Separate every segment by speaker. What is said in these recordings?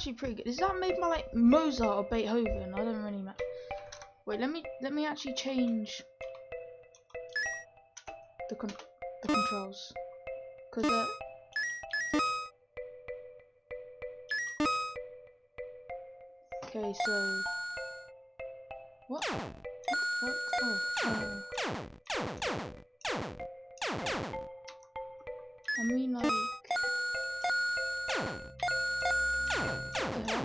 Speaker 1: actually pretty good. Is that made by like Mozart or Beethoven? I don't really know. Wait, let me actually change the controls, because okay, so what? What? Oh. I mean, like, what the hell?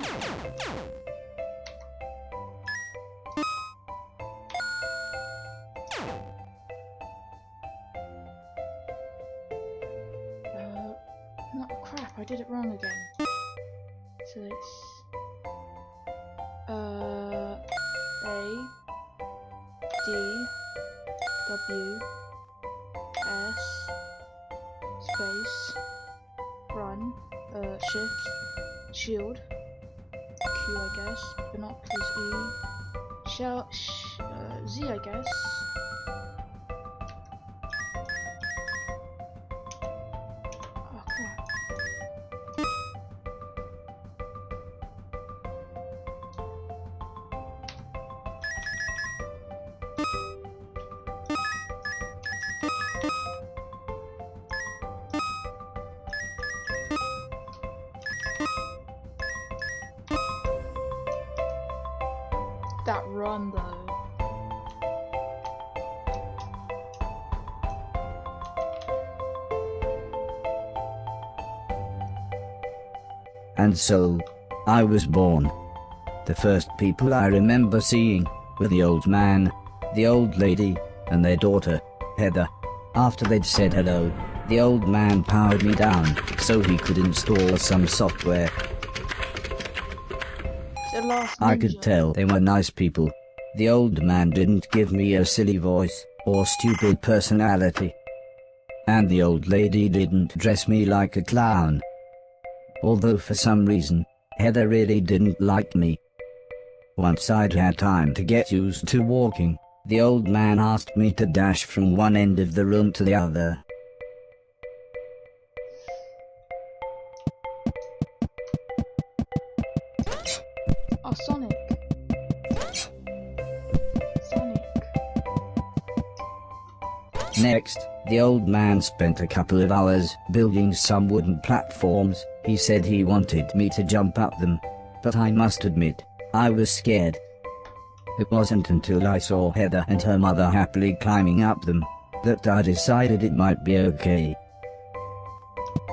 Speaker 1: No, crap, I did it wrong again. So it's A D W S space run shift shield Q, I guess, binoculars E shell Z, I guess. Oh crap. That run though.
Speaker 2: And so, I was born. The first people I remember seeing were the old man, the old lady, and their daughter, Heather. After they'd said hello, the old man powered me down so he could install some software. I could tell they were nice people. The old man didn't give me a silly voice or stupid personality. And the old lady didn't dress me like a clown. Although for some reason, Heather really didn't like me. Once I'd had time to get used to walking, the old man asked me to dash from one end of the room to the other.
Speaker 1: Oh, Sonic.
Speaker 2: Next, the old man spent a couple of hours building some wooden platforms. He said he wanted me to jump up them, but I must admit, I was scared. It wasn't until I saw Heather and her mother happily climbing up them that I decided it might be okay.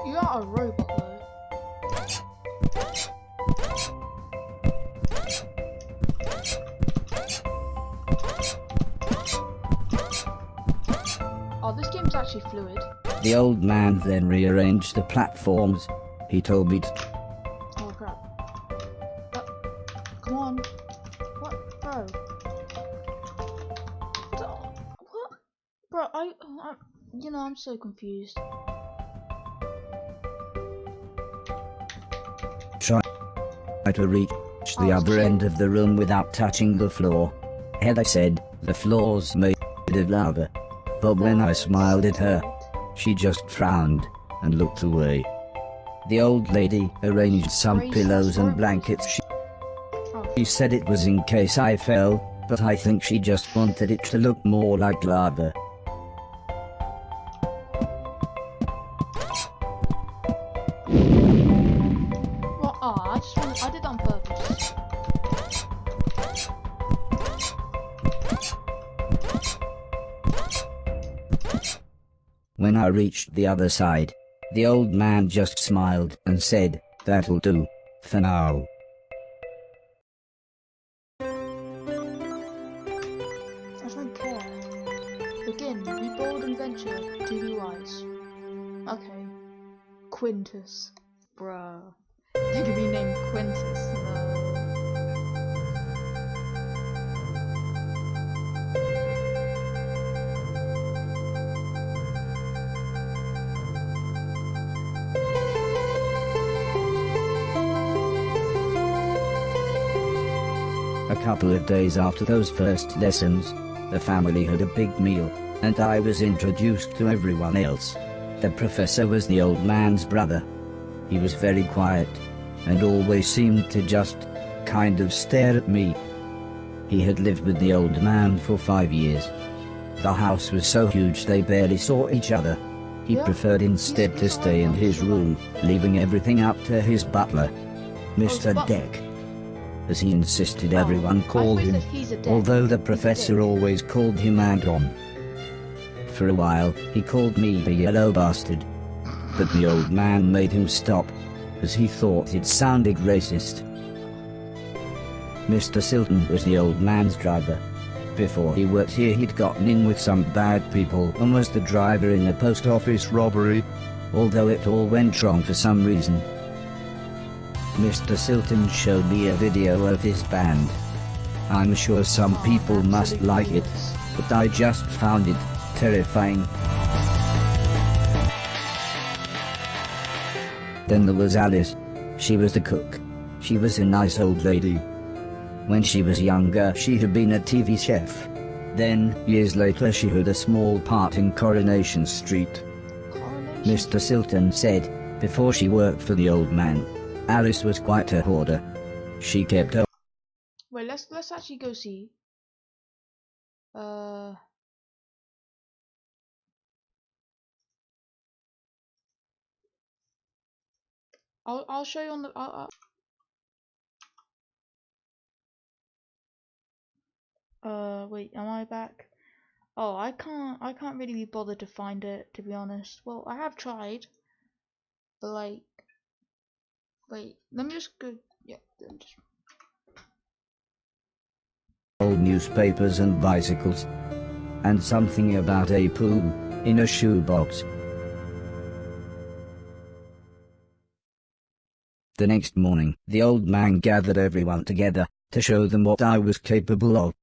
Speaker 1: You are a robot though. Oh, this game's actually fluid.
Speaker 2: The old man then rearranged the platforms. He told me to...
Speaker 1: Oh crap. Come on. What? Bro. What? Bro, you know, I'm so confused.
Speaker 2: Try to reach the other end of the room without touching the floor. Heather said the floor's made of lava. But when I smiled at her, she just frowned and looked away. The old lady arranged some pillows and blankets. She said it was in case I fell, but I think she just wanted it to look more like lava.
Speaker 1: Well, I did it on purpose.
Speaker 2: When I reached the other side, the old man just smiled and said, "That'll do, for now."
Speaker 1: I don't care. Begin. Be bold and venture to be wise. Okay. Quintus. Bruh. You could be named Quintus. No.
Speaker 2: A couple of days after those first lessons, the family had a big meal, and I was introduced to everyone else. The professor was the old man's brother. He was very quiet. and always seemed to just kind of stare at me. He had lived with the old man for 5 years. The house was so huge they barely saw each other. He preferred instead to stay in his room, leaving everything up to his butler, Mr. Deck, as he insisted everyone call him, although the professor always called him Anton. For a while, he called me the yellow bastard, but the old man made him stop, as he thought it sounded racist. Mr. Silton was the old man's driver. Before he worked here, he'd gotten in with some bad people and was the driver in a post office robbery, although it all went wrong for some reason. Mr. Silton showed me a video of his band. I'm sure some people must like it, but I just found it terrifying. Then there was Alice. She was the cook. She was a nice old lady. When she was younger, she had been a TV chef. Then, years later, she had a small part in Coronation Street. Mr. Silton said, before she worked for the old man, Alice was quite a hoarder. She kept her...
Speaker 1: Wait, let's actually go see. I'll show you on the. Wait, am I back? Oh, I can't really be bothered to find it, to be honest. Well, I have tried, but like, wait, let me just go. Yeah, just...
Speaker 2: old newspapers and bicycles, and something about a poo in a shoebox. The next morning, the old man gathered everyone together to show them what I was capable of.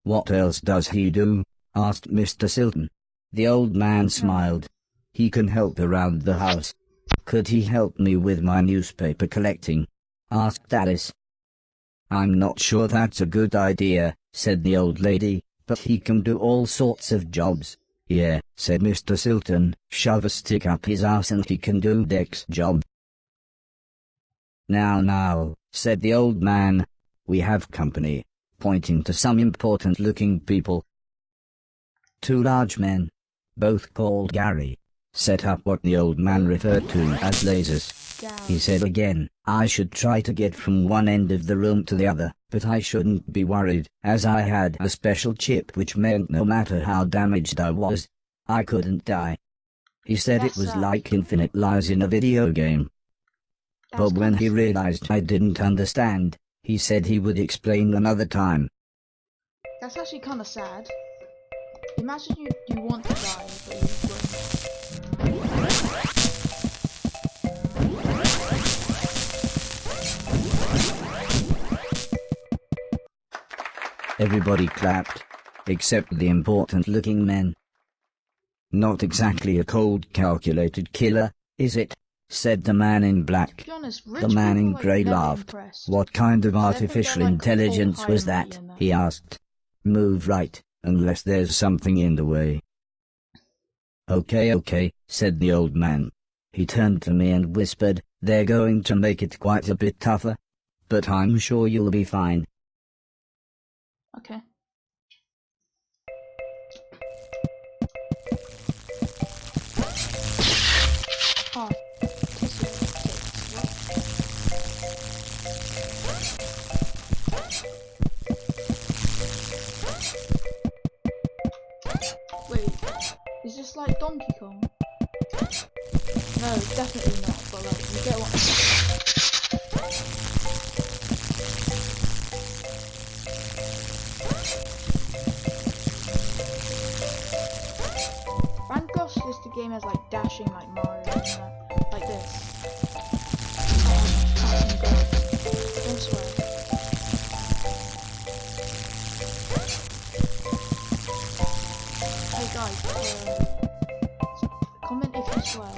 Speaker 2: "What else does he do?" asked Mr. Silton. The old man smiled. "He can help around the house." "Could he help me with my newspaper collecting?" asked Alice. "I'm not sure that's a good idea," said the old lady, "but he can do all sorts of jobs." "Yeah," said Mr. Silton, "shove a stick up his ass and he can do Deck's job." Now, said the old man, "we have company," pointing to some important-looking people. 2 large men, both called Gary, set up what the old man referred to as lasers. He said again, I should try to get from one end of the room to the other, but I shouldn't be worried, as I had a special chip which meant no matter how damaged I was, I couldn't die. He said it was like infinite lives in a video game. But when he realized I didn't understand, he said he would explain another time.
Speaker 1: That's actually kind of sad. Imagine you want to die, but you won't.
Speaker 2: Everybody clapped, except the important-looking men. "Not exactly a cold, calculated killer, is it?" said the man in black. The man in grey laughed. "What kind of artificial intelligence was that?" he asked. "Move right, unless there's something in the way." Okay, said the old man. He turned to me and whispered, "They're going to make it quite a bit tougher, but I'm sure you'll be fine."
Speaker 1: Okay. Oh. Wait, is this like Donkey Kong? No, definitely not, but like, you get what Thank gosh this game has like dashing like Mario and that, like this. Oh god, don't swear. Hey guys, comment if you swear.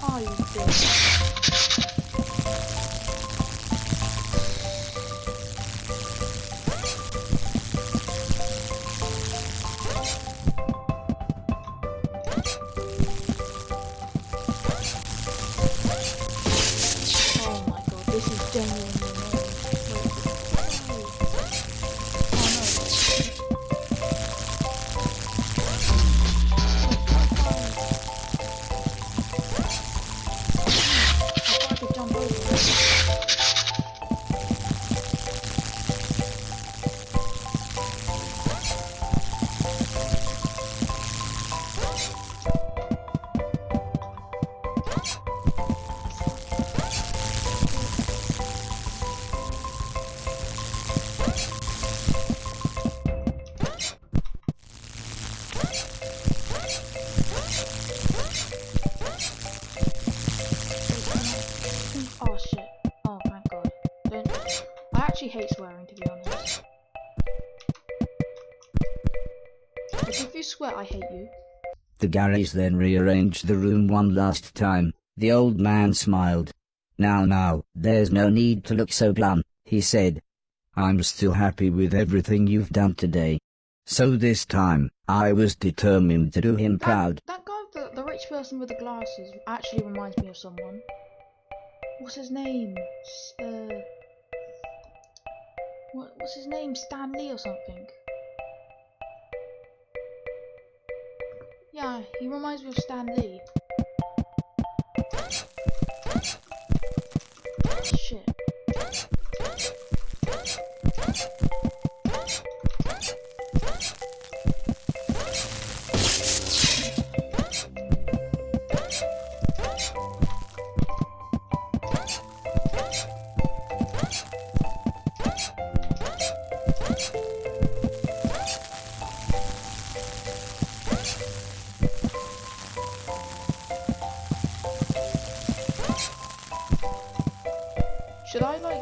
Speaker 1: Oh, you bitch. swear I hate you.
Speaker 2: The Garys then rearranged the room one last time. The old man smiled. Now, there's no need to look so glum, he said. I'm still happy with everything you've done today. So this time, I was determined to do him proud.
Speaker 1: That guy, the rich person with the glasses, actually reminds me of someone. What's his name? What's his name? Stan Lee or something? Yeah, he reminds me of Stan Lee. Shit. Should I, like,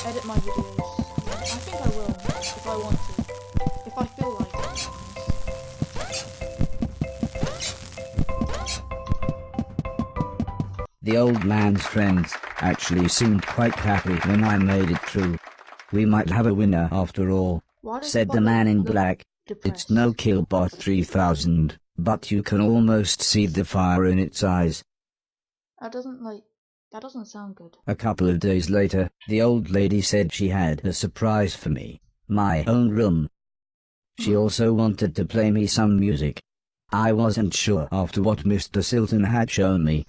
Speaker 1: edit my videos? I think I will, if I want to. If I feel like it.
Speaker 2: The old man's friends actually seemed quite happy when I made it through. We might have a winner after all, said the man in black. It's no Killbot 3000, but you can almost see the fire in its eyes.
Speaker 1: That doesn't sound good.
Speaker 2: A couple of days later, the old lady said she had a surprise for me. My own room. She also wanted to play me some music. I wasn't sure after what Mr. Silton had shown me.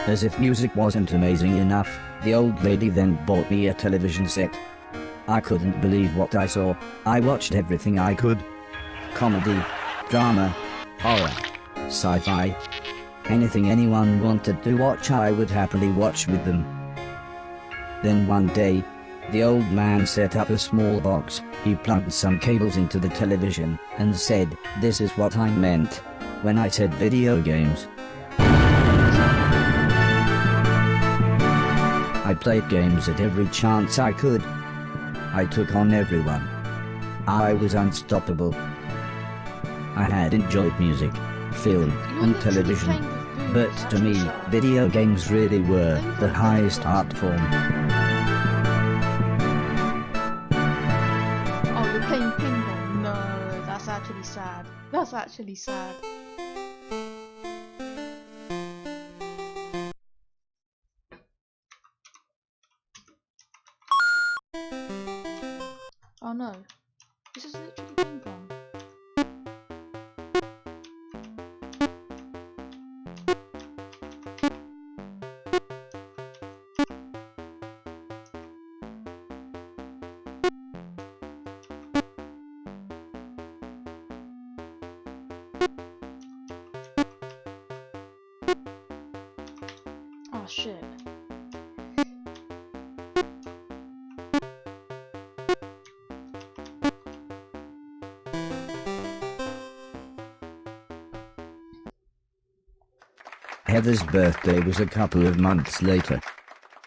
Speaker 2: As if music wasn't amazing enough, the old lady then bought me a television set. I couldn't believe what I saw. I watched everything I could. Comedy, drama, horror, sci-fi. Anything anyone wanted to watch I would happily watch with them. Then one day, the old man set up a small box. He plugged some cables into the television and said, "This is what I meant when I said video games." I played games at every chance I could. I took on everyone. I was unstoppable. I had enjoyed music, film, and television. But to me, video games really were the highest art form.
Speaker 1: Oh, you're playing ping pong? No, that's actually sad. That's actually sad. Oh no, this is literally ping pong. Oh shit.
Speaker 2: Heather's birthday was a couple of months later.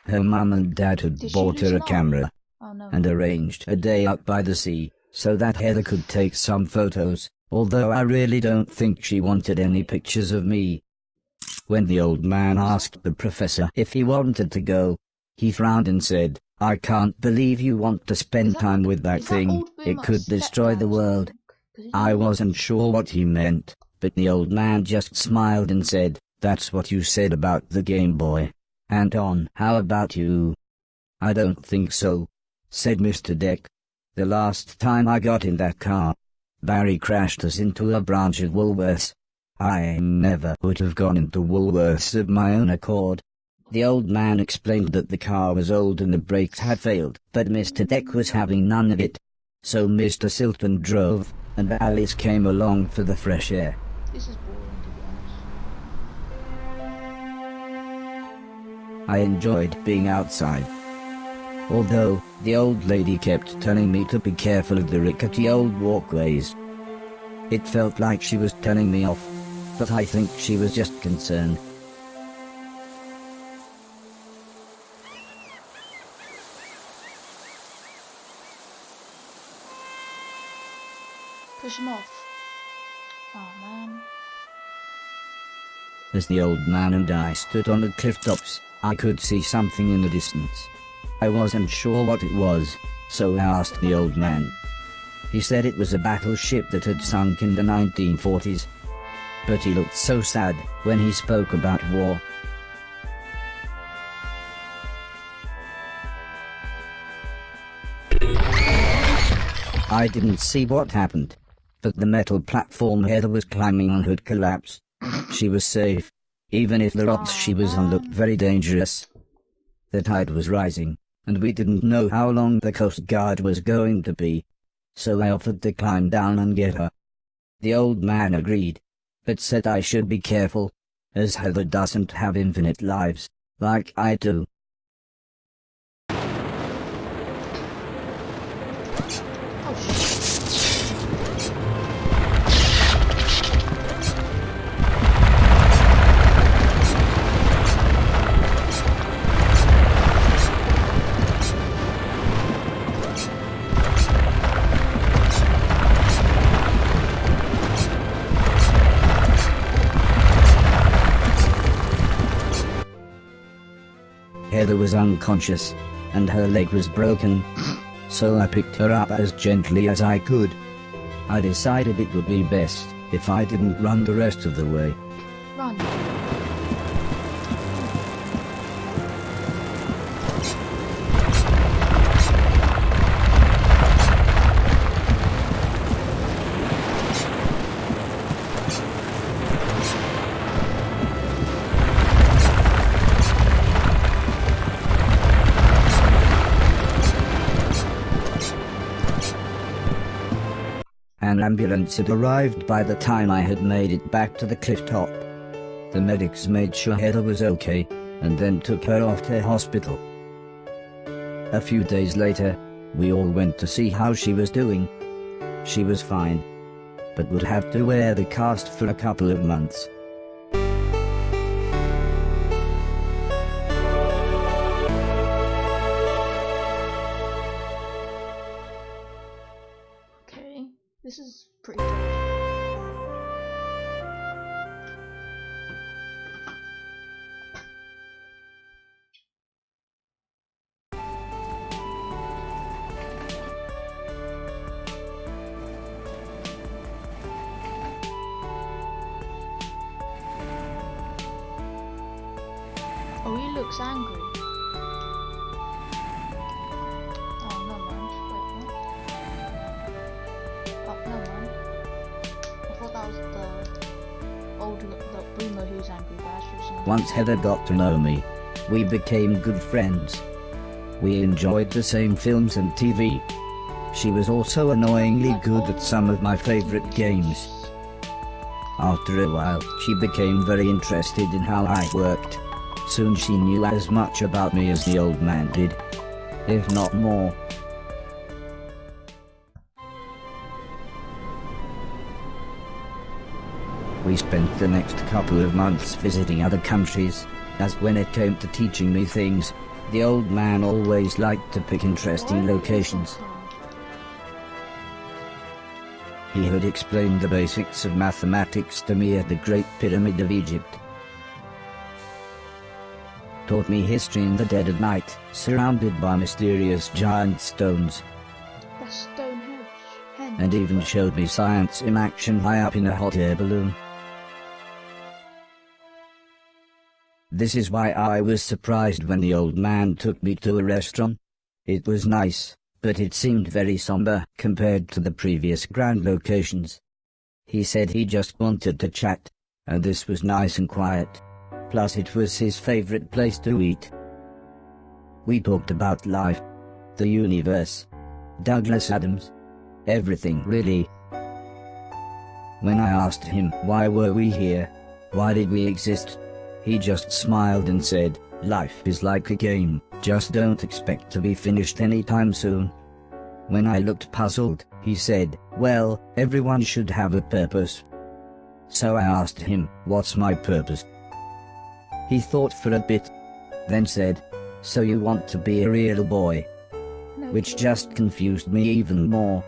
Speaker 2: Her mum and dad had bought her a camera and arranged a day up by the sea so that Heather could take some photos, although I really don't think she wanted any pictures of me. When the old man asked the professor if he wanted to go, he frowned and said, "I can't believe you want to spend time with that thing. It could destroy the world." I wasn't sure what he meant, but the old man just smiled and said, "That's what you said about the Game Boy. Anton, how about you?" "I don't think so," said Mr. Deck. "The last time I got in that car, Barry crashed us into a branch of Woolworths. I never would have gone into Woolworths of my own accord." The old man explained that the car was old and the brakes had failed, but Mr. Deck was having none of it. So Mr. Silton drove, and Alice came along for the fresh air.
Speaker 1: This is boring, to be honest.
Speaker 2: I enjoyed being outside. Although, the old lady kept telling me to be careful of the rickety old walkways. It felt like she was telling me off, but I think she was just concerned.
Speaker 1: Push him off. Oh man.
Speaker 2: As the old man and I stood on the cliff tops, I could see something in the distance. I wasn't sure what it was, so I asked the old man. He said it was a battleship that had sunk in the 1940s. But he looked so sad when he spoke about war. I didn't see what happened, but the metal platform Heather was climbing on had collapsed. She was safe, even if the rocks she was on looked very dangerous. The tide was rising, and we didn't know how long the Coast Guard was going to be, so I offered to climb down and get her. The old man agreed, but said I should be careful, as Heather doesn't have infinite lives, like I do.
Speaker 1: Oh shit.
Speaker 2: Heather was unconscious, and her leg was broken, so I picked her up as gently as I could. I decided it would be best if I didn't run the rest of the way.
Speaker 1: Run.
Speaker 2: An ambulance had arrived by the time I had made it back to the cliff top. The medics made sure Heather was okay, and then took her off to hospital. A few days later, we all went to see how she was doing. She was fine, but would have to wear the cast for a couple of months.
Speaker 1: Okay, this is pretty good. Oh, he looks angry. Oh, no man. Wait, what? Oh, no man. I thought that was the boomer who's angry, but actually someone.
Speaker 2: Once Heather got to know me, we became good friends. We enjoyed the same films and TV. She was also annoyingly good at some of my favorite games. After a while, she became very interested in how I worked. Soon she knew as much about me as the old man did, if not more. We spent the next couple of months visiting other countries, as when it came to teaching me things, the old man always liked to pick interesting locations. He had explained the basics of mathematics to me at the Great Pyramid of Egypt. Taught me history in the dead of night, surrounded by mysterious giant stones.
Speaker 1: That's Stonehenge.
Speaker 2: And even showed me science in action high up in a hot air balloon. This is why I was surprised when the old man took me to a restaurant. It was nice, but it seemed very somber compared to the previous grand locations. He said he just wanted to chat, and this was nice and quiet. Plus it was his favorite place to eat. We talked about life, the universe, Douglas Adams, everything really. When I asked him why were we here, why did we exist, he just smiled and said, life is like a game. Just don't expect to be finished anytime soon. When I looked puzzled, he said, well, everyone should have a purpose. So I asked him, what's my purpose? He thought for a bit, then said, so you want to be a real boy?
Speaker 1: No
Speaker 2: Which
Speaker 1: kidding.
Speaker 2: just confused me even more.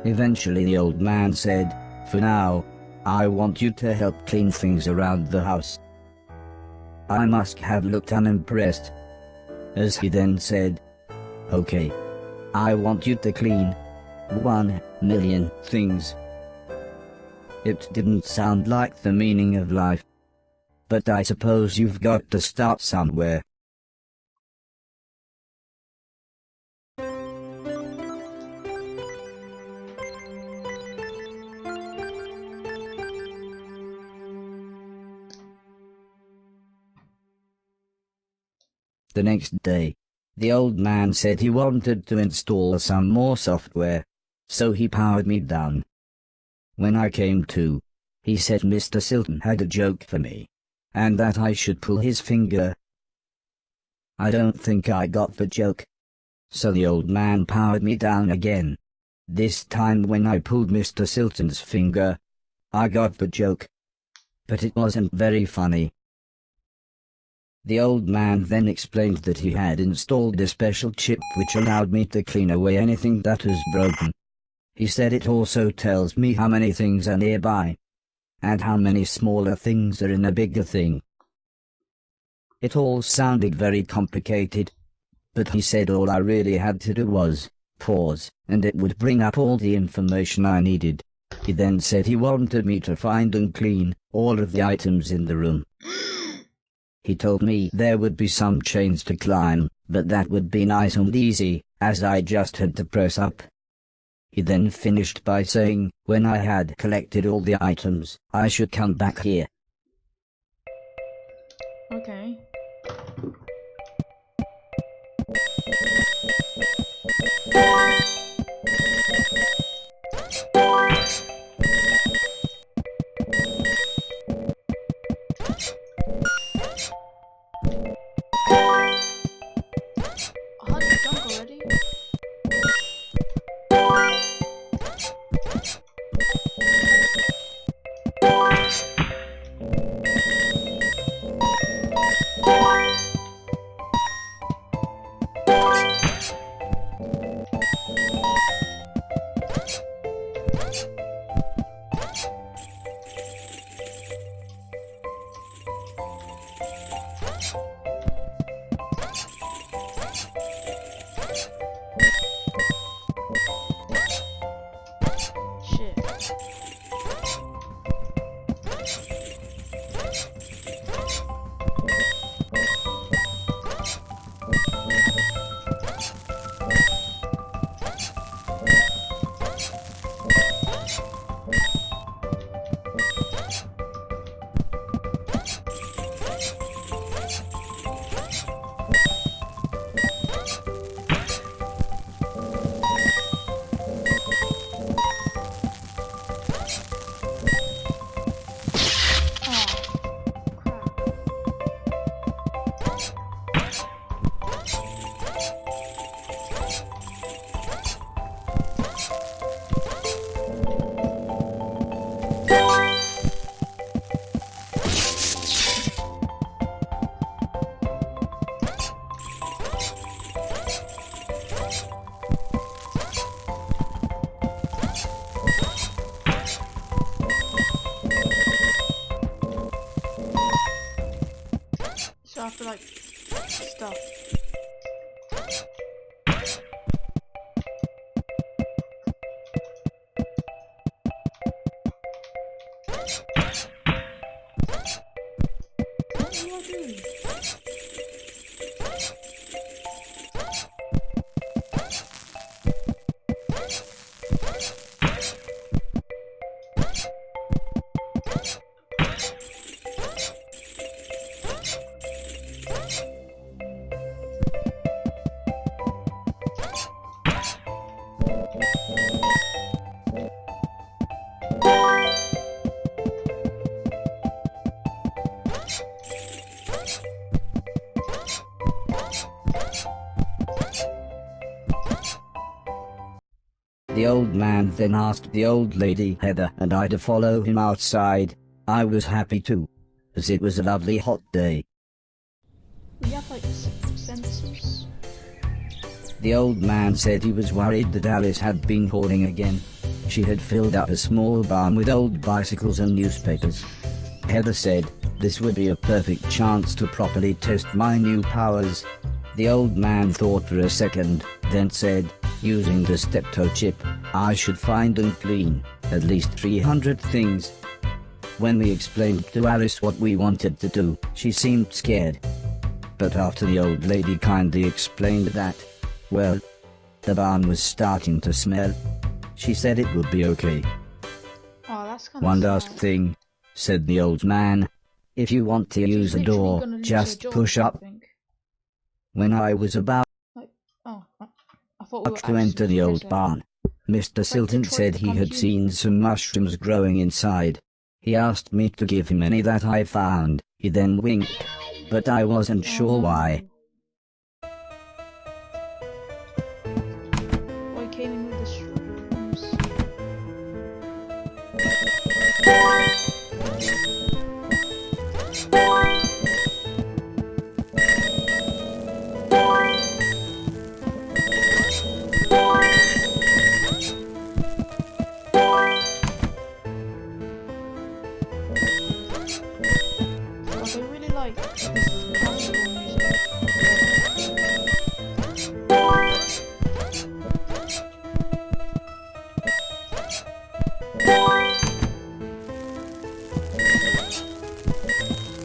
Speaker 2: Eventually the old man said, for now, I want you to help clean things around the house. I must have looked unimpressed, as he then said, okay, I want you to clean 1,000,000 things. It didn't sound like the meaning of life, but I suppose you've got to start somewhere. The next day, the old man said he wanted to install some more software, so he powered me down. When I came to, he said Mr. Silton had a joke for me, and that I should pull his finger. I don't think I got the joke. So the old man powered me down again. This time when I pulled Mr. Silton's finger, I got the joke. But it wasn't very funny. The old man then explained that he had installed a special chip which allowed me to clean away anything that was broken. He said it also tells me how many things are nearby, and how many smaller things are in a bigger thing. It all sounded very complicated, but he said all I really had to do was pause, and it would bring up all the information I needed. He then said he wanted me to find and clean all of the items in the room. He told me there would be some chains to climb, but that would be nice and easy, as I just had to press up. He then finished by saying, when I had collected all the items, I should come back here.
Speaker 1: Okay. How did you jump already? Shit. So I feel like stuff. What do I do?
Speaker 2: The old man then asked the old lady Heather and I to follow him outside. I was happy too, as it was a lovely hot day.
Speaker 1: We have like sensors.
Speaker 2: The old man said he was worried that Alice had been hoarding again. She had filled up a small barn with old bicycles and newspapers. Heather said, "This would be a perfect chance to properly test my new powers." The old man thought for a second, then said, "Using the steptoe chip, I should find and clean at least 300 things." When we explained to Alice what we wanted to do, she seemed scared. But after the old lady kindly explained that, well, the barn was starting to smell, she said it would be okay.
Speaker 1: Oh, that's kind of
Speaker 2: "One
Speaker 1: sad.
Speaker 2: last thing," said the old man. "If you want to use a
Speaker 1: Literally
Speaker 2: door,
Speaker 1: gonna lose
Speaker 2: just
Speaker 1: her job,
Speaker 2: push
Speaker 1: I
Speaker 2: up."
Speaker 1: think.
Speaker 2: When I was about
Speaker 1: Oh, I thought we were
Speaker 2: to enter the old barn, Mr. Silton
Speaker 1: Detroit
Speaker 2: said he
Speaker 1: become
Speaker 2: had
Speaker 1: human.
Speaker 2: seen some mushrooms growing inside. He asked me to give him any that I found. He then winked, but I wasn't sure why.
Speaker 1: I came in with the shrooms. I really like this classical music.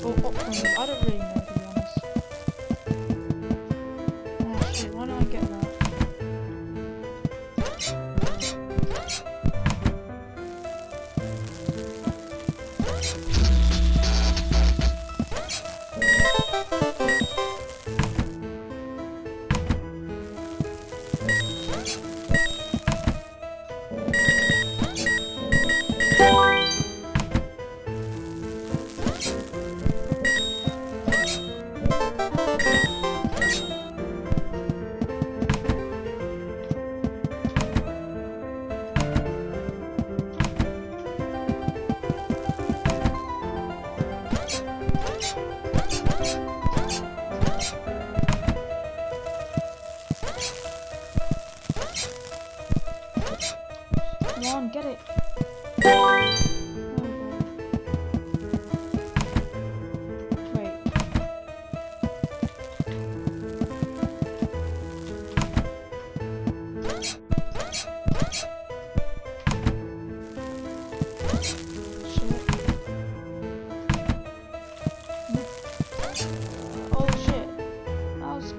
Speaker 1: Or opera music. I don't really know, to be honest. Oh shit, why don't I get that? Come on, get it. Oh, wait. Oh shit. That was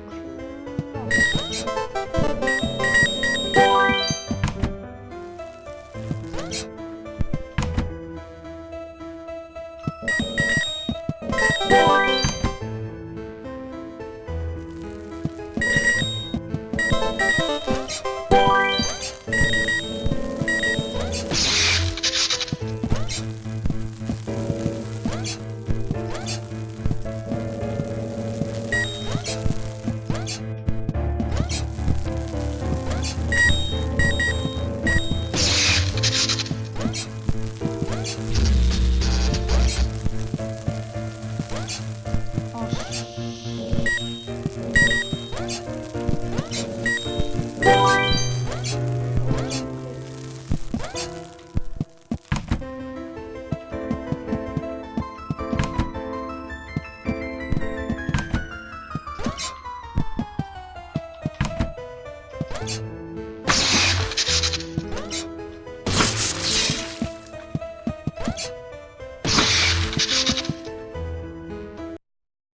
Speaker 1: close.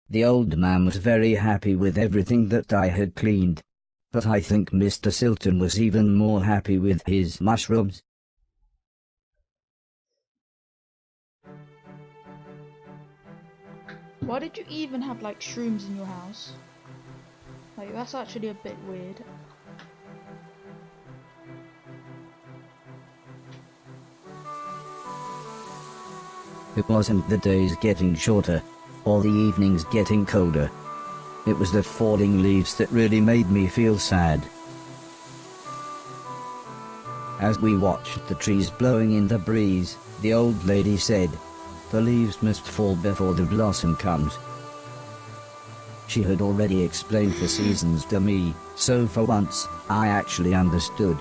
Speaker 2: The old man was very happy with everything that I had cleaned. But I think Mr. Silton was even more happy with his mushrooms.
Speaker 1: Why did you even have like shrooms in your house? Like, that's actually a bit weird.
Speaker 2: It wasn't the days getting shorter, or the evenings getting colder. It was the falling leaves that really made me feel sad. As we watched the trees blowing in the breeze, the old lady said, "The leaves must fall before the blossom comes." She had already explained the seasons to me, so for once, I actually understood.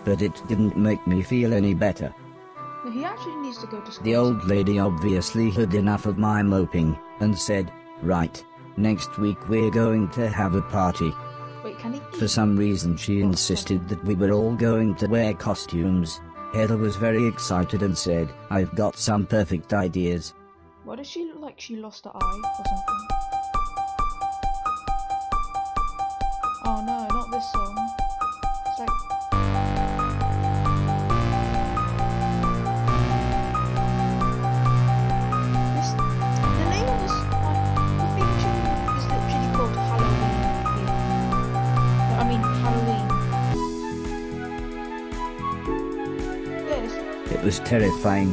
Speaker 2: But it didn't make me feel any better.
Speaker 1: He actually needs to go to school.
Speaker 2: The old lady obviously had enough of my moping, and said, "Right, next week we're going to have a party."
Speaker 1: Wait, can he eat?
Speaker 2: For some reason she insisted that we were all going to wear costumes. Heather was very excited and said, "I've got some perfect ideas."
Speaker 1: Why does she look like she lost her eye or something? Oh no, not this song. It's like... The name of this, the theme tune is literally called Halloween. I mean, Halloween. Yes.
Speaker 2: It was terrifying.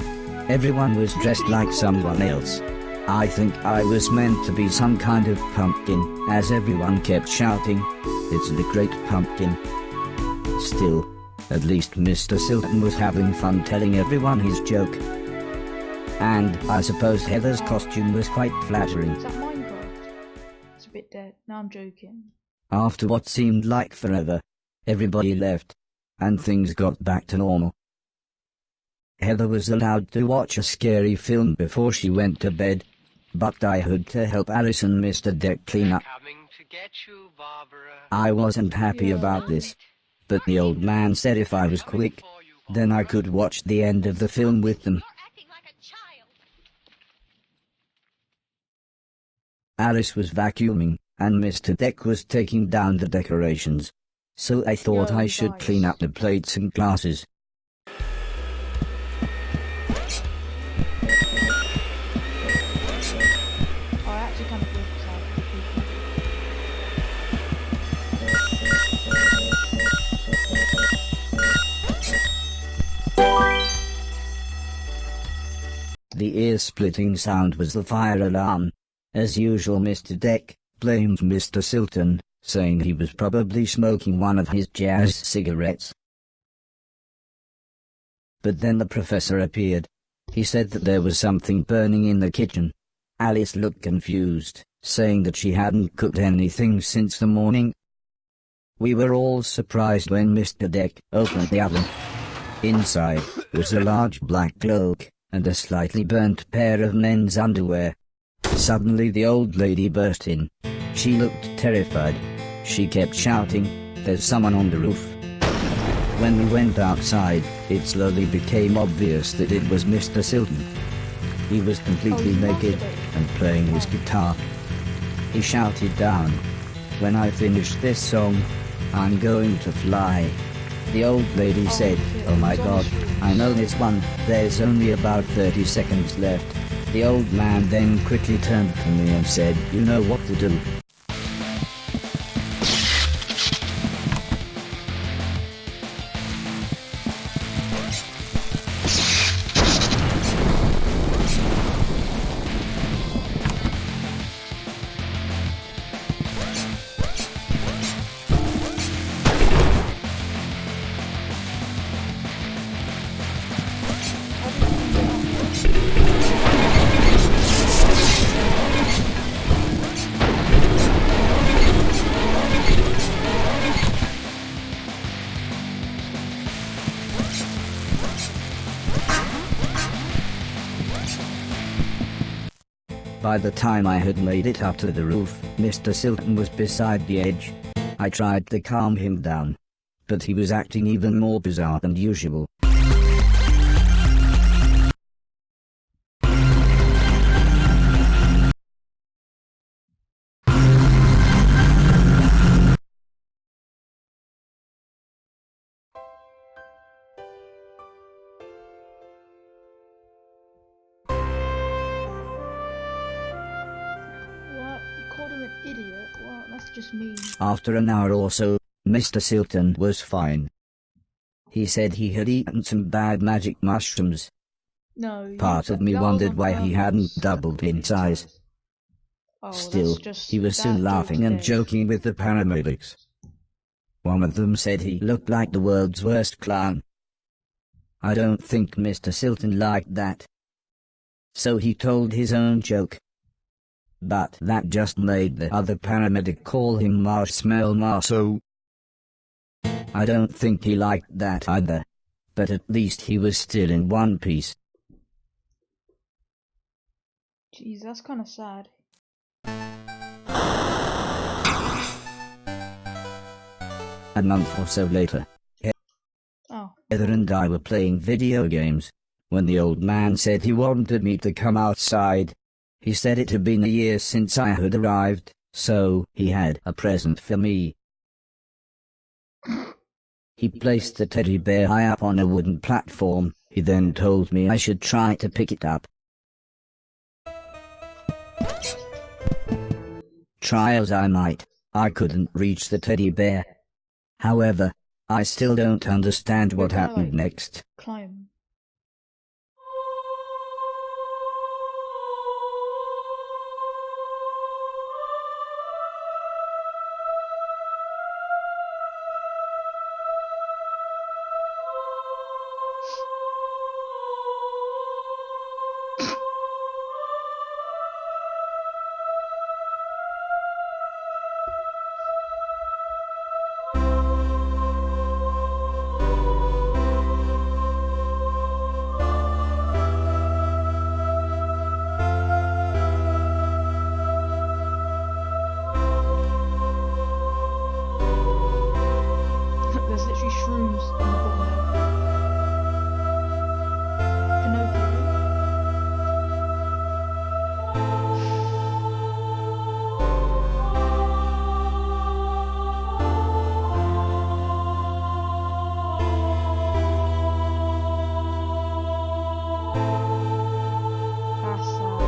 Speaker 2: Everyone was dressed like someone else. I think I was meant to be some kind of pumpkin, as everyone kept shouting, "It's the Great Pumpkin." Still, at least Mr. Silton was having fun telling everyone his joke. And I suppose Heather's costume was quite flattering.
Speaker 1: Is that Minecraft? It's a bit dead. No, I'm joking.
Speaker 2: After what seemed like forever, everybody left, and things got back to normal. Heather was allowed to watch a scary film before she went to bed, but I had to help Alice and Mr. Deck clean up. I wasn't happy about this, but the old man said if I was quick, then I could watch the end of the film with them. Alice was vacuuming, and Mr. Deck was taking down the decorations, so I thought I should clean up the plates and glasses. The ear-splitting sound was the fire alarm. As usual, Mr. Deck blamed Mr. Silton, saying he was probably smoking one of his jazz cigarettes. But then the professor appeared. He said that there was something burning in the kitchen. Alice looked confused, saying that she hadn't cooked anything since the morning. We were all surprised when Mr. Deck opened the oven. Inside was a large black cloak and a slightly burnt pair of men's underwear. Suddenly the old lady burst in. She looked terrified. She kept shouting, "There's someone on the roof." When we went outside, it slowly became obvious that it was Mr. Silton. He was completely naked and playing his guitar. He shouted down, "When I finish this song, I'm going to fly." The old lady said, "Oh my God, I know this one, there's only about 30 seconds left." The old man then quickly turned to me and said, "You know what to do." By the time I had made it up to the roof, Mr. Silton was beside the edge. I tried to calm him down, but he was acting even more bizarre than usual.
Speaker 1: Idiot. Well, that's just mean.
Speaker 2: After an hour or so, Mr. Silton was fine. He said he had eaten some bad magic mushrooms.
Speaker 1: No.
Speaker 2: Part of me wondered why he hadn't doubled in size.
Speaker 1: Oh,
Speaker 2: Still, he was soon laughing and joking with the paramedics. One of them said he looked like the world's worst clown. I don't think Mr. Silton liked that. So he told his own joke. But that just made the other paramedic call him Marshmallow Marceau. I don't think he liked that either. But at least he was still in one piece.
Speaker 1: Jeez, that's kind of sad.
Speaker 2: A month or so later, Heather and I were playing video games, when the old man said he wanted me to come outside. He said it had been a year since I had arrived, so he had a present for me. He placed the teddy bear high up on a wooden platform. He then told me I should try to pick it up. Try as I might, I couldn't reach the teddy bear. However, I still don't understand what happened next.
Speaker 1: Climb. There's literally shrooms on the bottom there. Pinocchio. That's sad.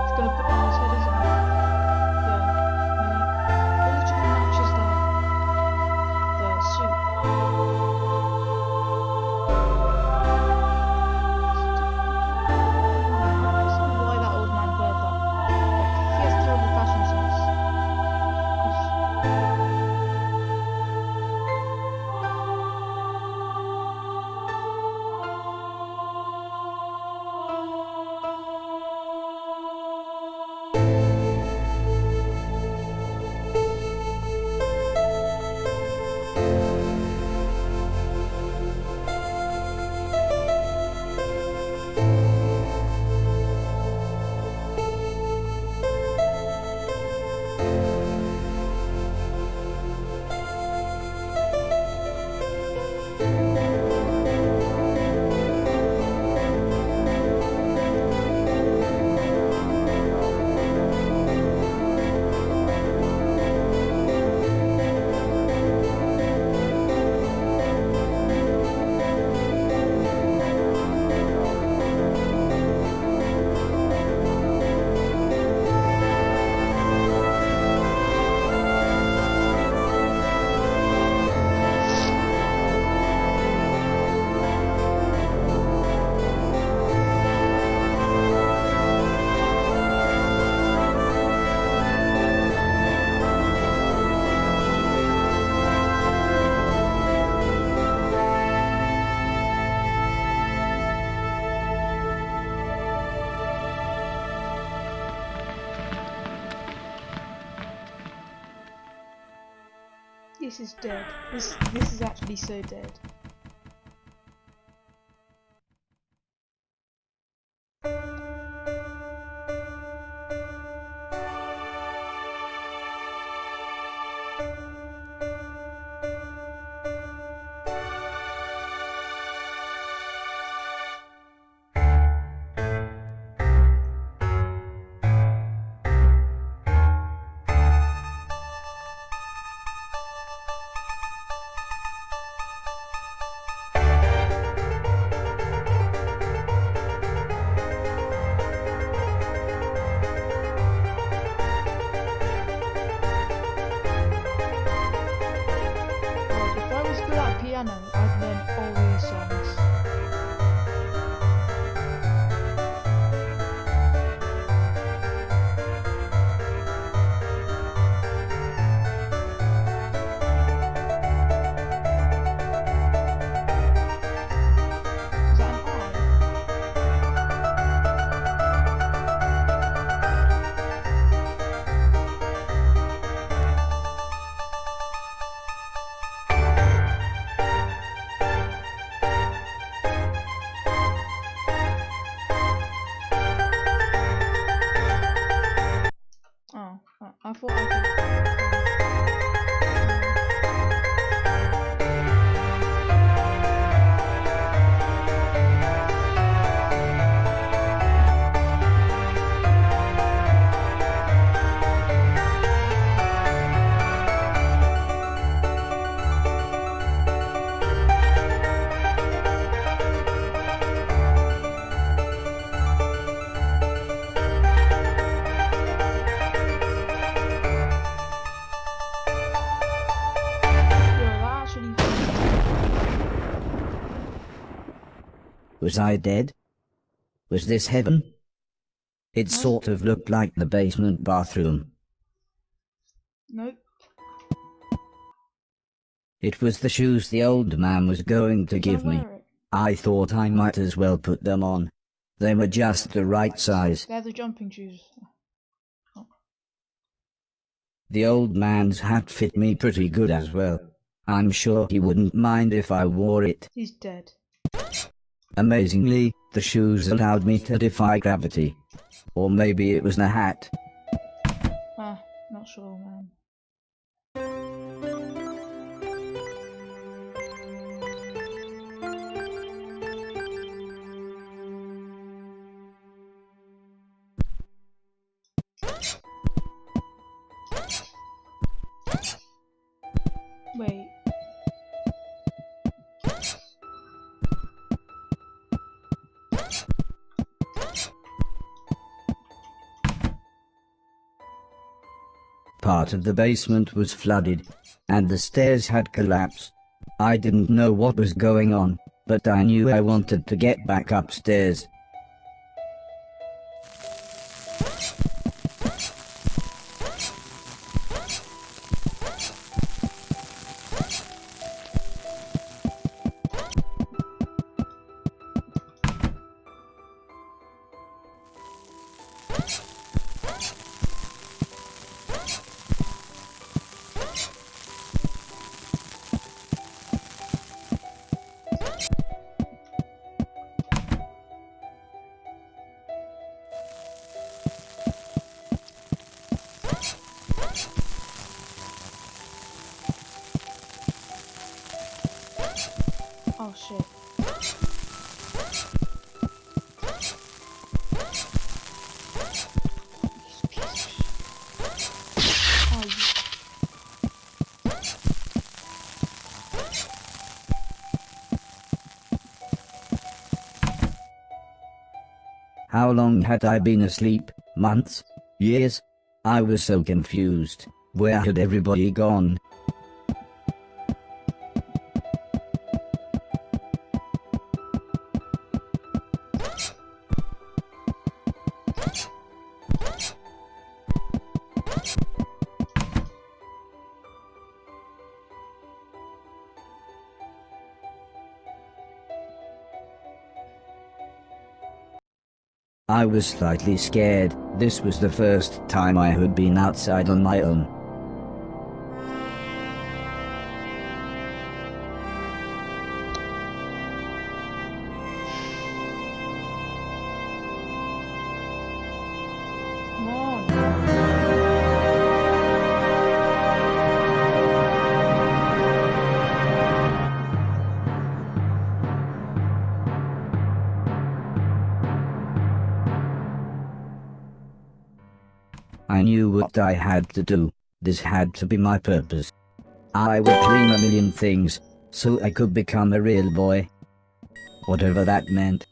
Speaker 1: It's gonna put on his head, isn't it? Yeah. It literally matches the suit. I don't see why that old man wear that. Like, he has terrible fashion sense. This is dead. This is actually so dead.
Speaker 2: Was I dead? Was this heaven? It sort of looked like the basement bathroom.
Speaker 1: Nope.
Speaker 2: It was the shoes the old man was going to give me. I thought I might as well put them on. They were just the right size.
Speaker 1: They're the jumping shoes. Oh.
Speaker 2: The old man's hat fit me pretty good as well. I'm sure he wouldn't mind if I wore it.
Speaker 1: He's dead.
Speaker 2: Amazingly, the shoes allowed me to defy gravity. Or maybe it was the hat.
Speaker 1: Ah, not sure, man. Wait.
Speaker 2: Part of the basement was flooded, and the stairs had collapsed. I didn't know what was going on, but I knew I wanted to get back upstairs.
Speaker 1: Oh shit.
Speaker 2: How long had I been asleep? Months? Years? I was so confused. Where had everybody gone? I was slightly scared. This was the first time I had been outside on my own.
Speaker 1: Come on.
Speaker 2: I knew what I had to do. This had to be my purpose. I would dream a million things, so I could become a real boy. Whatever that meant.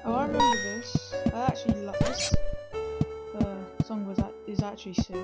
Speaker 1: Oh, I remember this. I actually like this. Song is actually sick.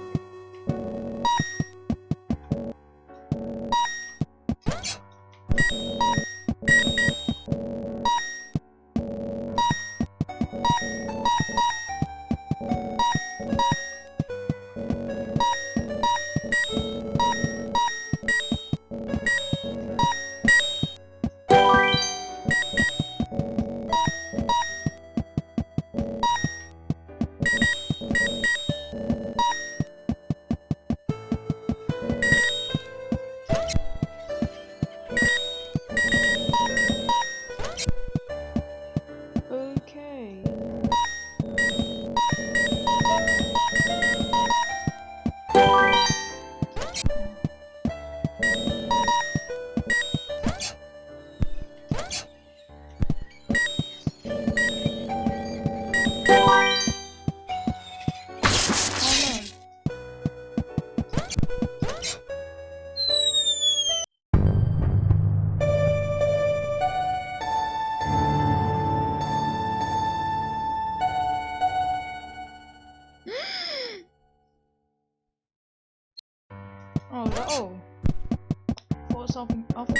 Speaker 1: something. I thought.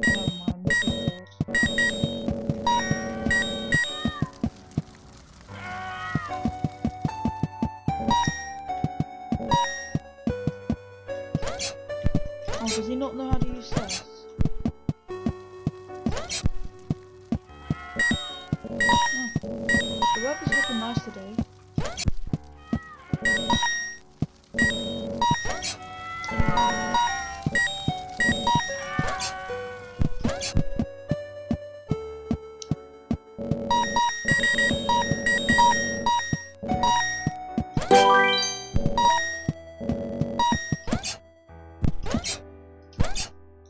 Speaker 1: Never mind. This is weird. Oh, does he not know how to use stairs? Oh. The web is looking nice today.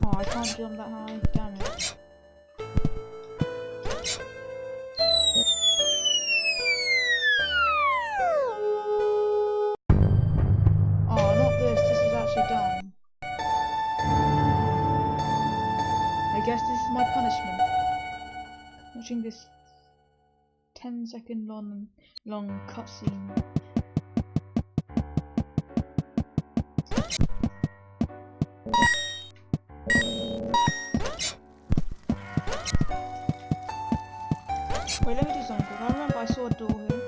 Speaker 1: Oh, I can't jump that high. Damn it. Oh, not this. This is actually dumb. I guess this is my punishment. Watching this 10-second long cutscene. Wait, let me do something. I remember I saw a door here.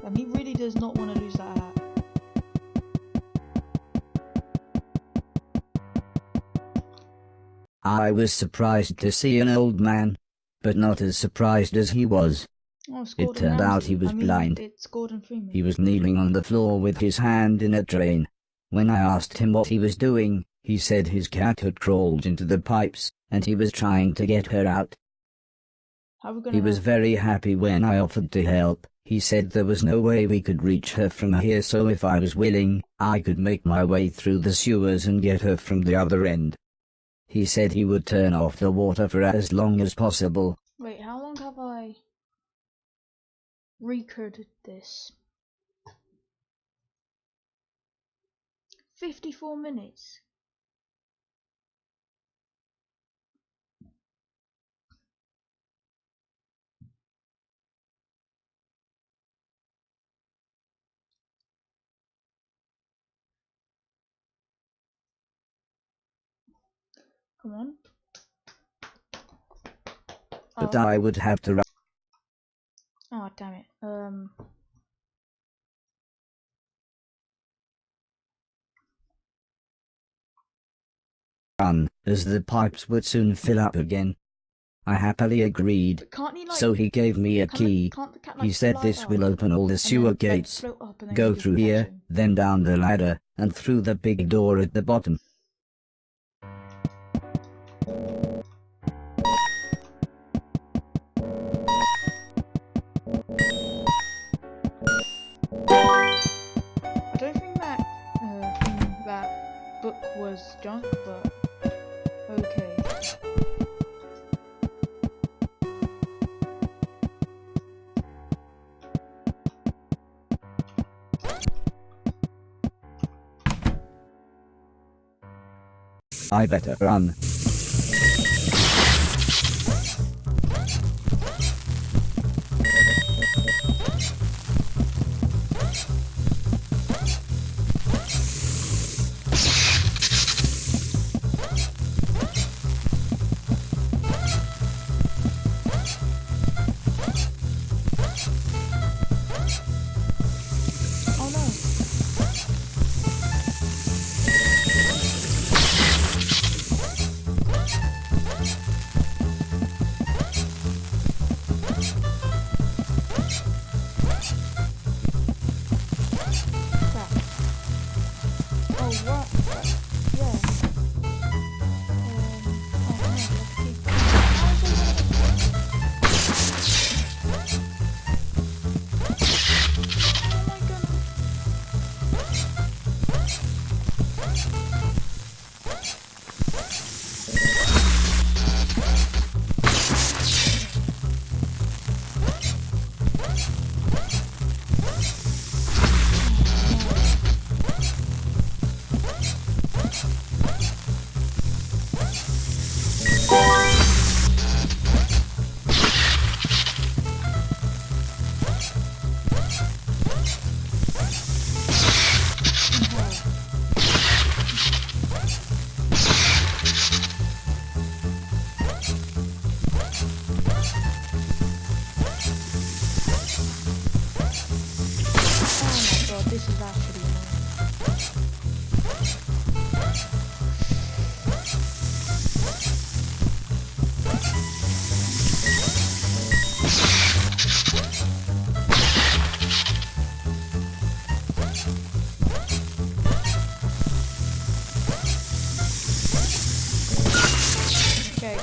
Speaker 1: And he really does not want to lose that hat.
Speaker 2: I was surprised to see an old man, but not as surprised as he was.
Speaker 1: Oh, it's
Speaker 2: It
Speaker 1: Gordon
Speaker 2: turned out
Speaker 1: Ramsay.
Speaker 2: he was blind.
Speaker 1: It's Gordon Freeman.
Speaker 2: He was kneeling on the floor with his hand in a drain. When I asked him what he was doing, he said his cat had crawled into the pipes, and he was trying to get her out.
Speaker 1: How are we gonna
Speaker 2: He was
Speaker 1: help?
Speaker 2: very happy when I offered to help. He said there was no way we could reach her from here, so if I was willing, I could make my way through the sewers and get her from the other end. He said he would turn off the water for as long as possible.
Speaker 1: Wait, how long have I recorded this? 54 minutes. Come on.
Speaker 2: But
Speaker 1: Oh.
Speaker 2: I would have to
Speaker 1: Oh, damn it.
Speaker 2: run, as the pipes would soon fill up again. I happily agreed,
Speaker 1: But can't he, like,
Speaker 2: so he gave me a key.
Speaker 1: can't the cat,
Speaker 2: He
Speaker 1: like,
Speaker 2: said
Speaker 1: fly
Speaker 2: this
Speaker 1: up
Speaker 2: will open all the
Speaker 1: and
Speaker 2: sewer
Speaker 1: then, like,
Speaker 2: gates.
Speaker 1: float up and then
Speaker 2: Go
Speaker 1: you just
Speaker 2: through
Speaker 1: catch
Speaker 2: here,
Speaker 1: him?
Speaker 2: then down the ladder, and through the big door at the bottom.
Speaker 1: I don't think that book was junk, but okay.
Speaker 2: I better run.
Speaker 1: Oh no.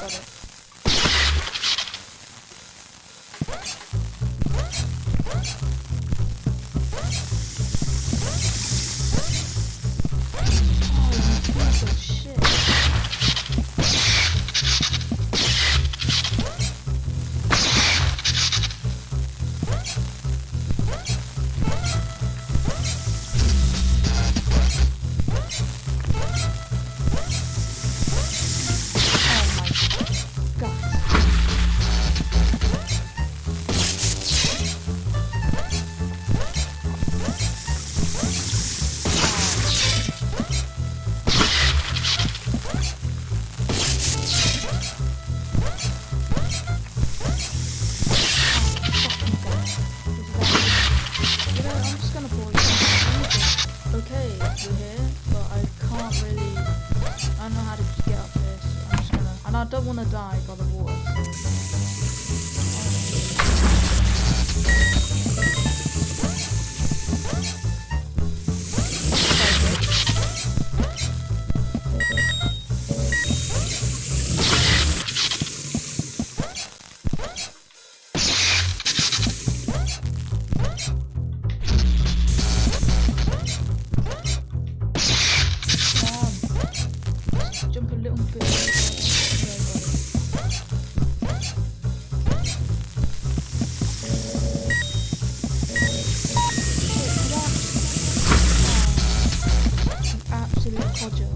Speaker 1: got it. I don't want to die by the water. Jump a little bit. Absolute codger.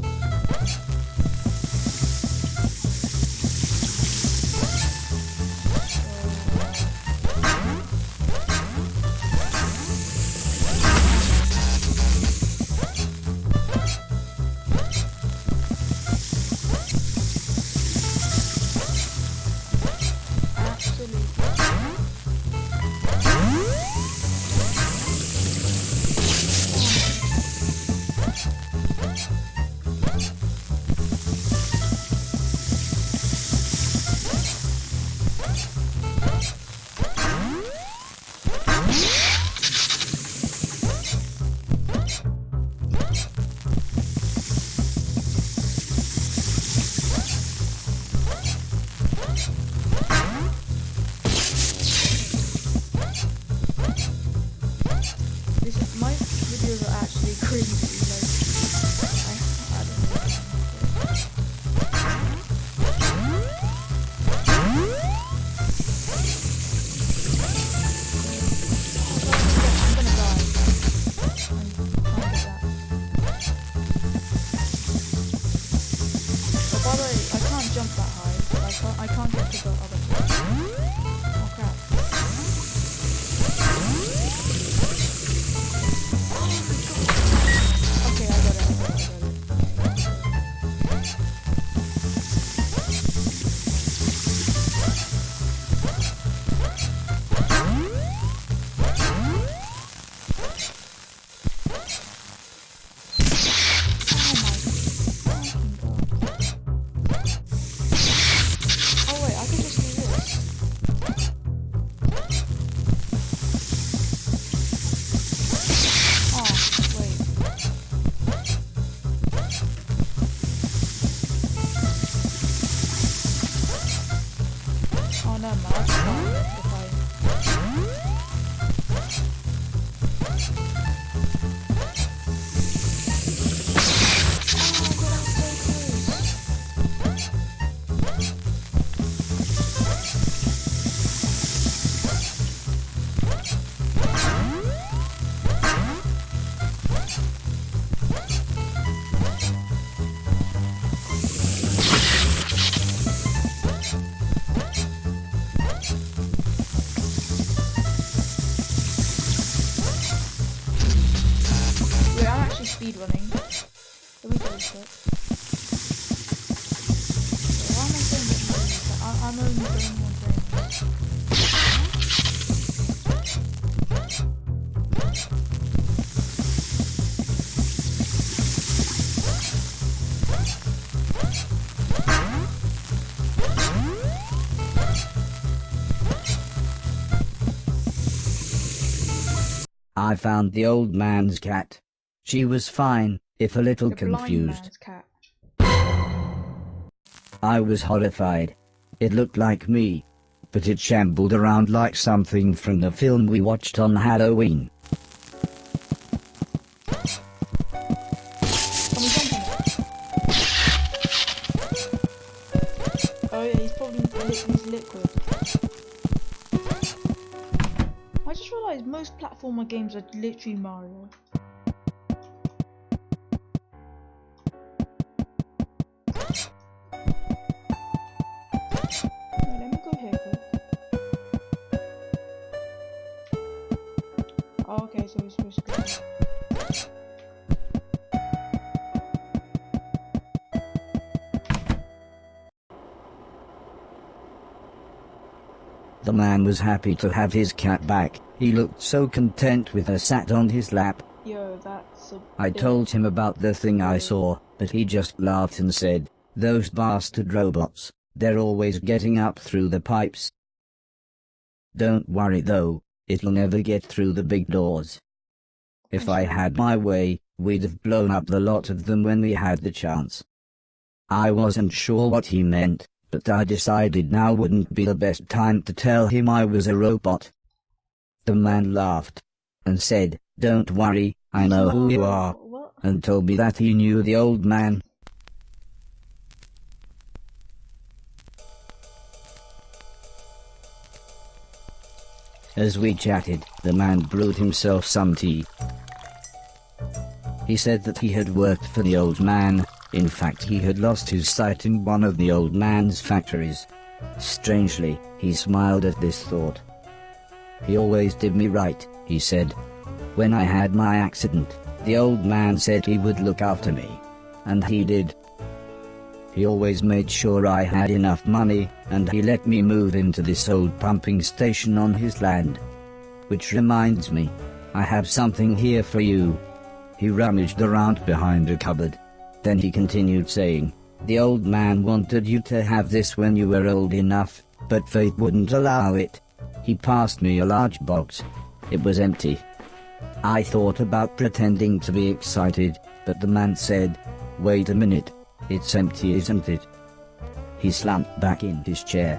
Speaker 1: My videos are actually crazy, like, I don't know. I'm gonna die. But by the way, I can't jump that high, so I can't get to the other place. Oh crap. Speedrunning. Let me go with it. Why am I saying that? I'm only doing one thing.
Speaker 2: I found the old man's cat. She was fine, if a little
Speaker 1: The blind
Speaker 2: confused.
Speaker 1: man's cat.
Speaker 2: I was horrified. It looked like me, but it shambled around like something from the film we watched on Halloween.
Speaker 1: Can we jump on it? Oh yeah, he's liquid. I just realised most platformer games are literally Mario. Wait, let me go here quick. Oh, okay, so we're supposed to go here.
Speaker 2: The man was happy to have his cat back. He looked so content with her sat on his lap.
Speaker 1: Yo, that's a
Speaker 2: I
Speaker 1: bit
Speaker 2: told him about the thing I
Speaker 1: weird.
Speaker 2: saw, but he just laughed and said, "Those bastard robots, they're always getting up through the pipes. Don't worry though, it'll never get through the big doors. If I had my way, we'd have blown up the lot of them when we had the chance." I wasn't sure what he meant, but I decided now wouldn't be the best time to tell him I was a robot. The man laughed and said, "Don't worry, I know who you are,"
Speaker 1: What?
Speaker 2: and told me that he knew the old man. As we chatted, the man brewed himself some tea. He said that he had worked for the old man. In fact, he had lost his sight in one of the old man's factories. Strangely, he smiled at this thought. "He always did me right," he said. "When I had my accident, the old man said he would look after me. And he did. He always made sure I had enough money, and he let me move into this old pumping station on his land. Which reminds me, I have something here for you." He rummaged around behind a cupboard. Then he continued saying, "The old man wanted you to have this when you were old enough, but fate wouldn't allow it." He passed me a large box. It was empty. I thought about pretending to be excited, but the man said, "Wait a minute, it's empty, isn't it?" He slumped back in his chair.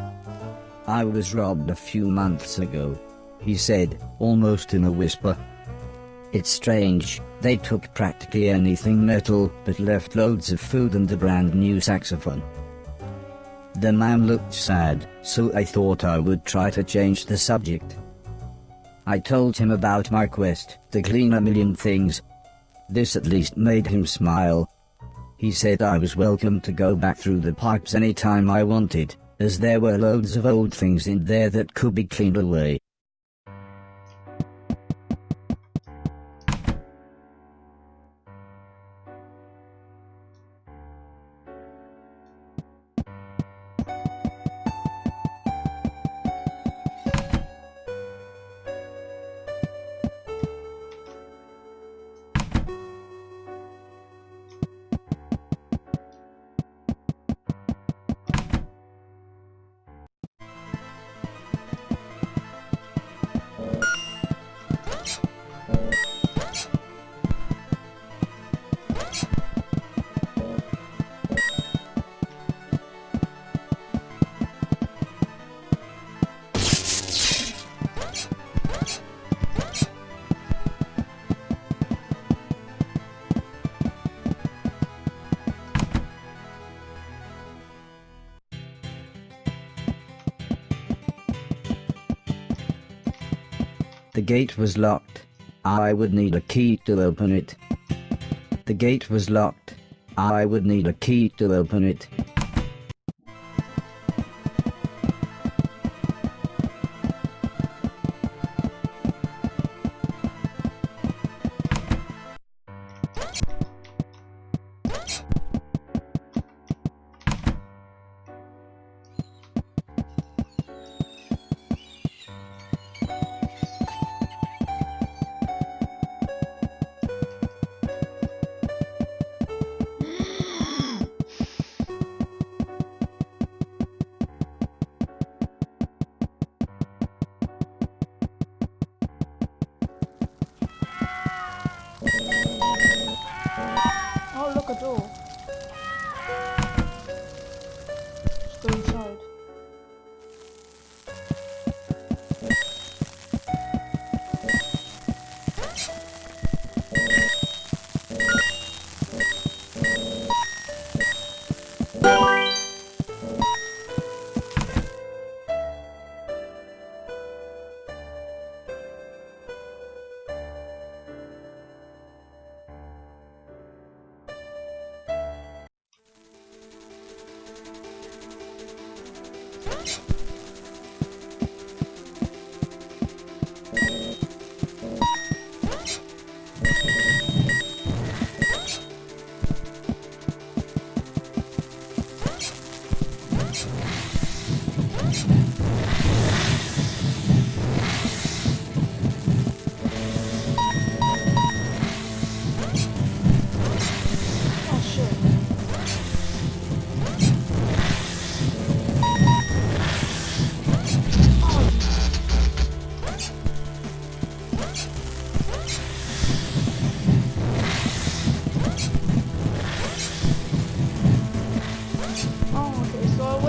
Speaker 2: "I was robbed a few months ago," he said, almost in a whisper. "It's strange, they took practically anything metal, but left loads of food and a brand new saxophone." The man looked sad, so I thought I would try to change the subject. I told him about my quest to clean a million things. This at least made him smile. He said I was welcome to go back through the pipes anytime I wanted, as there were loads of old things in there that could be cleaned away. The gate was locked. I would need a key to open it. The gate was locked. I would need a key to open it.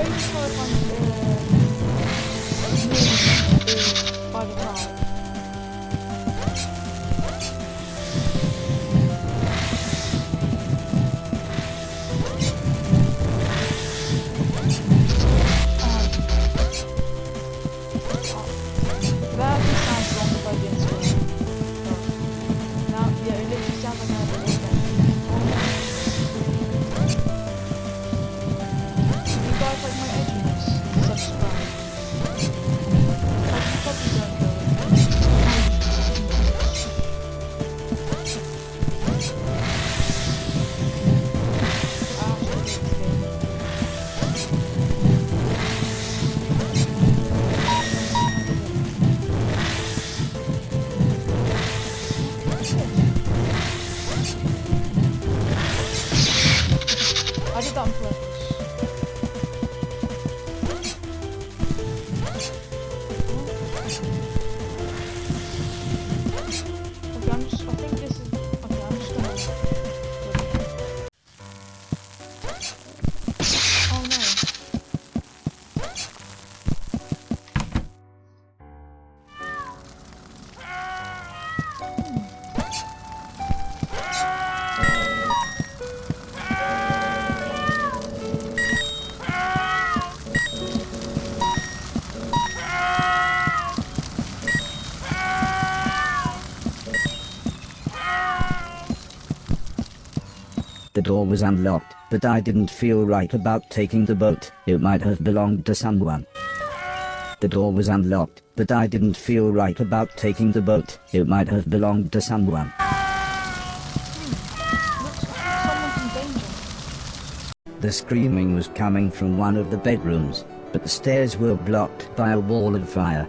Speaker 1: waiting for if I'm by the car. That just sounds wrong if I didn't swear. Now, yeah, it literally sounds like I have a little bit. If you guys like my edginess, subscribe. Probably don't go. I did that on purpose. Okay, I think this is, okay, I'm just gonna, oh no.
Speaker 2: The door was unlocked, but I didn't feel right about taking the boat. It might have belonged to someone. The door was unlocked, but I didn't feel right about taking the boat. It might have belonged to someone.
Speaker 1: Looks like someone's in danger.
Speaker 2: The screaming was coming from one of the bedrooms, but the stairs were blocked by a wall of fire.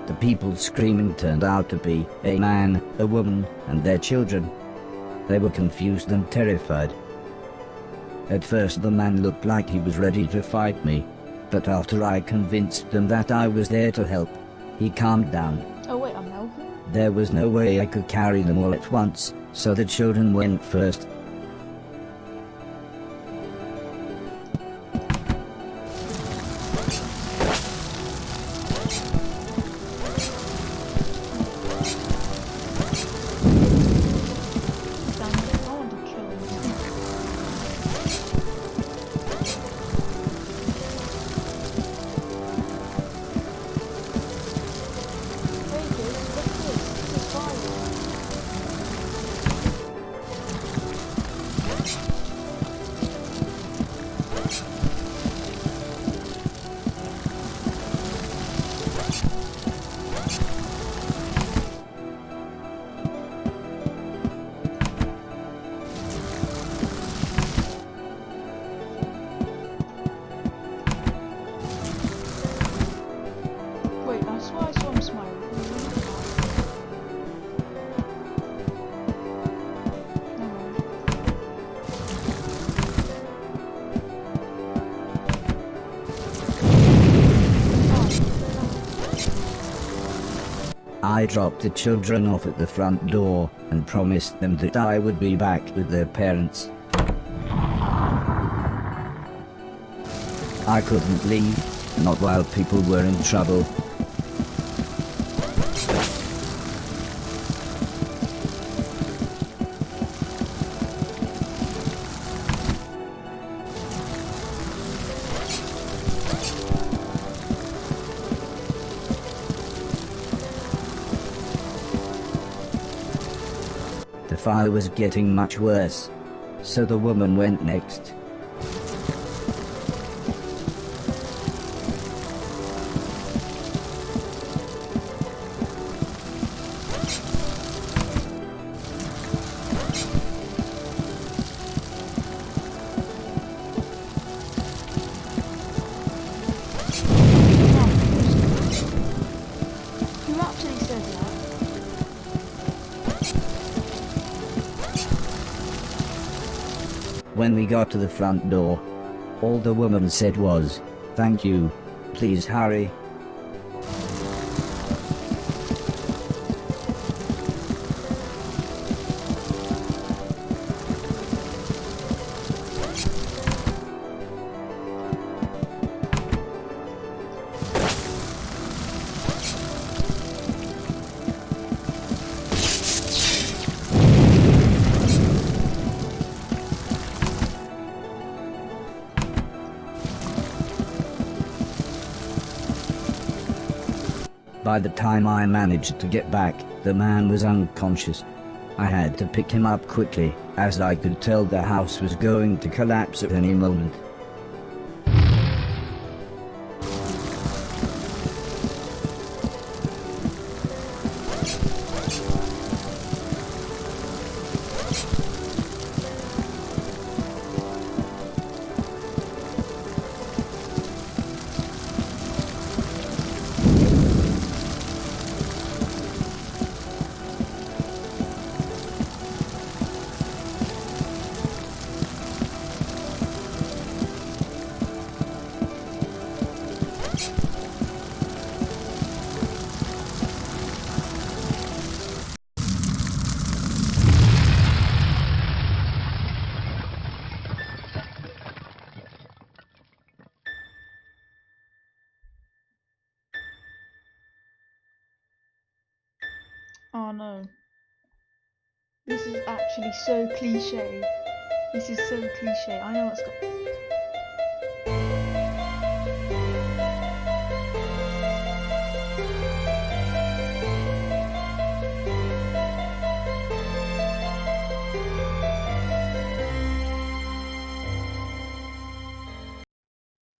Speaker 2: The people screaming turned out to be a man, a woman, and their children. They were confused and terrified. At first the man looked like he was ready to fight me, but after I convinced them that I was there to help, he calmed down.
Speaker 1: Oh wait, I'm helping?
Speaker 2: There was no way I could carry them all at once, so the children went first.
Speaker 1: Damn it, I want to kill him. Hey kids, look at this. This is fire. Wait, I swear I saw him smile. Never mind.
Speaker 2: I dropped the children off at the front door and promised them that I would be back with their parents. I couldn't leave, not while people were in trouble. The fire was getting much worse, so the woman went next.
Speaker 1: Who actually said that?
Speaker 2: When we got to the front door, all the woman said was, "Thank you, please hurry." By the time I managed to get back, the man was unconscious. I had to pick him up quickly, as I could tell the house was going to collapse at any moment.
Speaker 1: Oh no. This is actually so cliche. This is so cliche. I know what's going.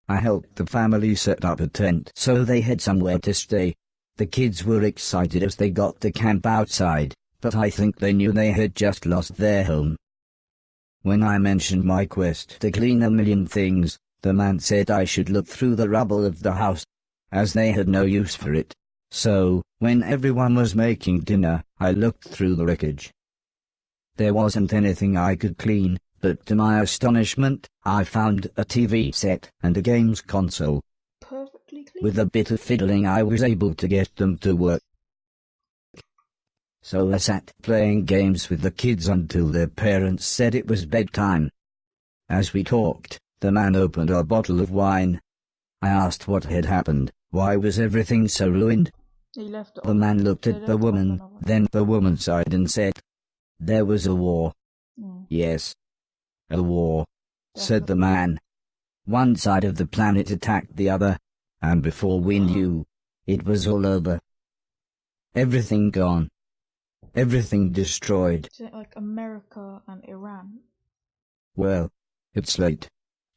Speaker 2: I helped the family set up a tent so they had somewhere to stay. The kids were excited as they got to camp outside, but I think they knew they had just lost their home. When I mentioned my quest to clean a million things, the man said I should look through the rubble of the house, as they had no use for it. So, when everyone was making dinner, I looked through the wreckage. There wasn't anything I could clean, but to my astonishment, I found a TV set and a games console.
Speaker 1: Perfectly clean.
Speaker 2: With a bit of fiddling I was able to get them to work. So I sat playing games with the kids until their parents said it was bedtime. As we talked, the man opened a bottle of wine. I asked what had happened. Why was everything so ruined?
Speaker 1: He left it
Speaker 2: The
Speaker 1: on.
Speaker 2: man looked at the woman, then the woman sighed and said, "There was a war." "Yes, a war," said the man. "One side of the planet attacked the other, and before we knew, it was all over. Everything gone. Everything destroyed."
Speaker 1: Is it like America and Iran?
Speaker 2: "Well, it's late,"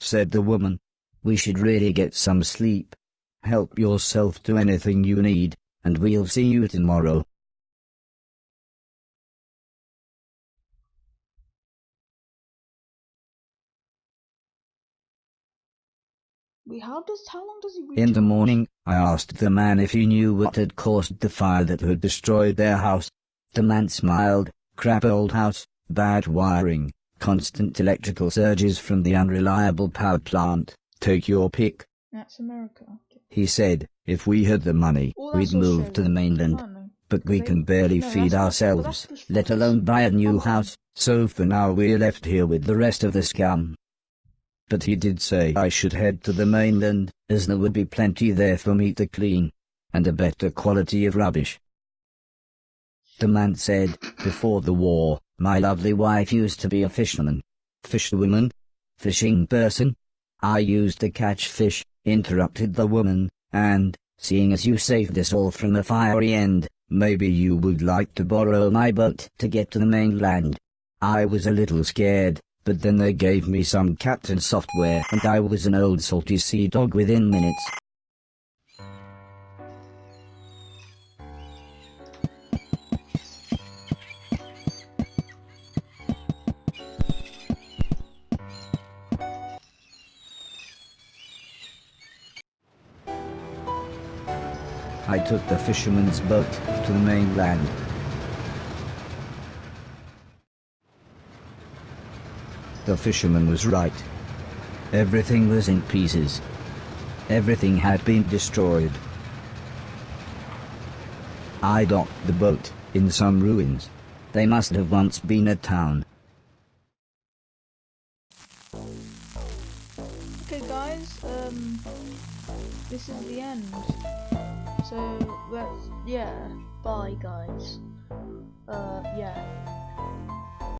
Speaker 2: said the woman. "We should really get some sleep. Help yourself to anything you need, and we'll see you tomorrow."
Speaker 1: How long does he reach?
Speaker 2: In the morning, I asked the man if he knew what had caused the fire that had destroyed their house. The man smiled. "Crap old house, bad wiring, constant electrical surges from the unreliable power plant. Take your pick."
Speaker 1: That's America.
Speaker 2: He said, "If we had the money,
Speaker 1: Well,
Speaker 2: we'd
Speaker 1: that's
Speaker 2: move to the
Speaker 1: Australia.
Speaker 2: mainland.
Speaker 1: I don't know.
Speaker 2: But we
Speaker 1: They-
Speaker 2: can barely
Speaker 1: no,
Speaker 2: feed
Speaker 1: that's not-
Speaker 2: ourselves,
Speaker 1: but that's
Speaker 2: let
Speaker 1: just
Speaker 2: alone buy a new
Speaker 1: Come on.
Speaker 2: house, so for now we're left here with the rest of the scum." But he did say I should head to the mainland, as there would be plenty there for me to clean, and a better quality of rubbish. The man said, "Before the war, my lovely wife used to be a fisherman." "Fisherwoman? Fishing person?" "I used to catch fish," interrupted the woman, "and, seeing as you saved us all from the fiery end, maybe you would like to borrow my boat to get to the mainland." I was a little scared, but then they gave me some captain software and I was an old salty sea dog within minutes. I took the fisherman's boat to the mainland. The fisherman was right. Everything was in pieces. Everything had been destroyed. I docked the boat in some ruins. They must have once been a town.
Speaker 1: Okay guys, this is the end. So let's, yeah, bye guys. Yeah.